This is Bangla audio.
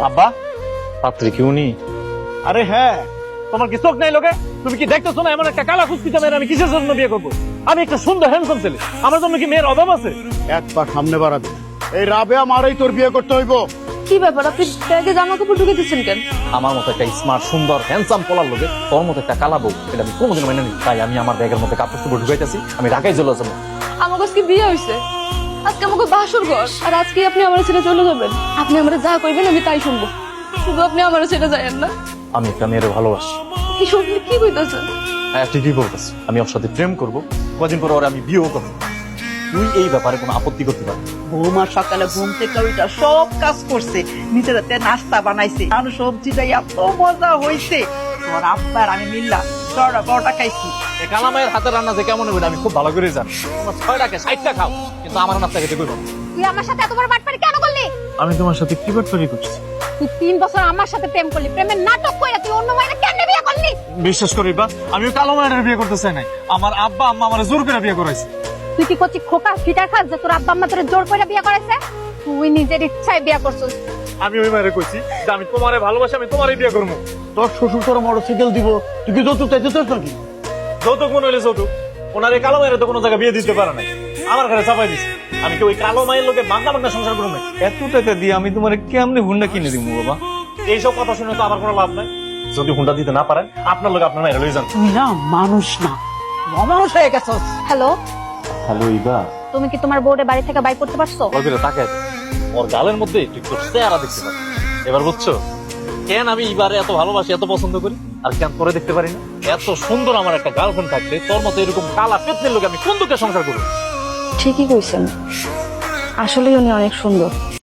আব্বা, পাত্রী কি উনি? আরে হ্যাঁ, তোমার কি চোখ নাই লোকে? তুমি কি দেখতেছো না এমন একটা কালা কুস্তিটা মেয়ের আমি কিসের জন্য বিয়ে করবো? আমি একটা সুন্দর হ্যান্ডসাম ছেলে, আমার জন্য কি মেয়ের অভাব আছে? এক পা সামনে বাড়াবি। এই রাবেয়া মারাই তোর বিয়ে করতে হইব। কি ব্যাপার, আপনি ব্যাগে জামা কাপড় ঢুকে দিচ্ছেন কেন? আমার মতো একটা স্মার্ট সুন্দর হ্যান্ডসাম পোলার লোকে তোর মতো একটা কালা বউ, এটা আমি কোনোদিন মেনে নিই। তাই আমি আমার ব্যাগের মধ্যে কাপড় চোপড় ঢুকাইতেছি, আমি ঢাকায় চলে যাবো। আমার কাছে কি বিয়ে হয়েছে? আজকে আমাকে বাসর ঘর, আর আজকে আপনি আমার ছেড়ে চলে যাবেন। আপনি আমরা যা করবেন আমি তাই শুনবো, শুধু আপনি আমার ছেড়ে যাবেন না। আমি একটা মেয়ের ভালোবাসি। এই সব আপনি কি কইতেছেন? হ্যাঁ ঠিকই বলতেছি, আমি ওর সাথে প্রেম করবো, কদিন পরে ওরে আমি বিয়েও করবো। তুই এই ব্যাপারে কোনো আপত্তি করতে পারবি? বৌমা সকালে ঘুম থেকে ওইটা সব কাজ করছে, নিজের হাতে নাস্তা বানাইছে, আর সবজিটা এত মজা হয়েছে। তোর আব্বার আমি মিললাম 6টা খাইছি। এই কালা মায়ের হাতের রান্না যে কেমন হবে আমি খুব ভালো করে জানি। তোমার 6টাকে 60টা খাও, কিন্তু আমার নাস্তা খেতে করবো না। তুই আমার সাথে এতবার বাটপারি কেন করলি? আমি তোমার সাথে কি বাটপারি করছি? তুই 3 বছর আমার সাথে প্রেম করলি, প্রেমের নাটক কইরা তুই অন্য মাইরে কেন বিয়ে করলি? বিশ্বাস করিবা, আমি কালো মায়ের বিয়ে করতে চাই নাই। আমার আব্বা আম্মা আমার জোর করে বিয়ে করাইছে। তুই কি করছিস খোকা ফিটার খাস যে তোর আব্বা আম্মা তোরে জোর করে বিয়ে করাইছে? তুই নিজের ইচ্ছায় বিয়ে করছিস। আমি ওই মায়ের কইছি যে আমি তোমারে ভালোবাসি, আমি তোমারই বিয়ে করবো। তোর শ্বশুর তোর মোটরসাইকেল দিব, তুই কি যৌতুক চাইতে চাস নাকি? যৌতুক মনে হইলে যৌতুক, ওনার এই কালো মায়ের তো কোনো জায়গায় বিয়ে দিতে পারে নাই, আমার ঘরে চাপাই দিছে। আমি কি ওই কালো মায়ের লোকে বাংলা বাংলা সংসার করবো না? এত টাকা দিয়ে আমি তোমার কেমনে হুন্ডা কিনে দিব বাবা? এইসব কথা শুনে তো আমার কোনো লাভ নাই। যদি হুন্ডা দিতে না পারেন, আপনার লোক আপনার মায়ের লই যান। তুই না মানুষ না, অমানুষ হয়ে গেছস। হ্যালো, হ্যালো ইবা, তুমি কি তোমার বোর্ডে বাড়ি থেকে বাই করতে পারছো? ওর দিকে তাকায় দে। ওর গালের মধ্যে একটু একটু চেহারা দেখতে পাচ্ছি। এবার বুঝছো কেন আমি এবারে এত ভালোবাসি, এত পছন্দ করি, আর কেন করে দেখতে পারি না? এত সুন্দর আমার একটা গার্লফ্রেন্ড থাকতে তোর মতো এরকম কালা পেতনের লোক আমি কোন দুঃখে সংসার করবো? ঠিকই কইছেন, আসলেই উনি অনেক সুন্দর।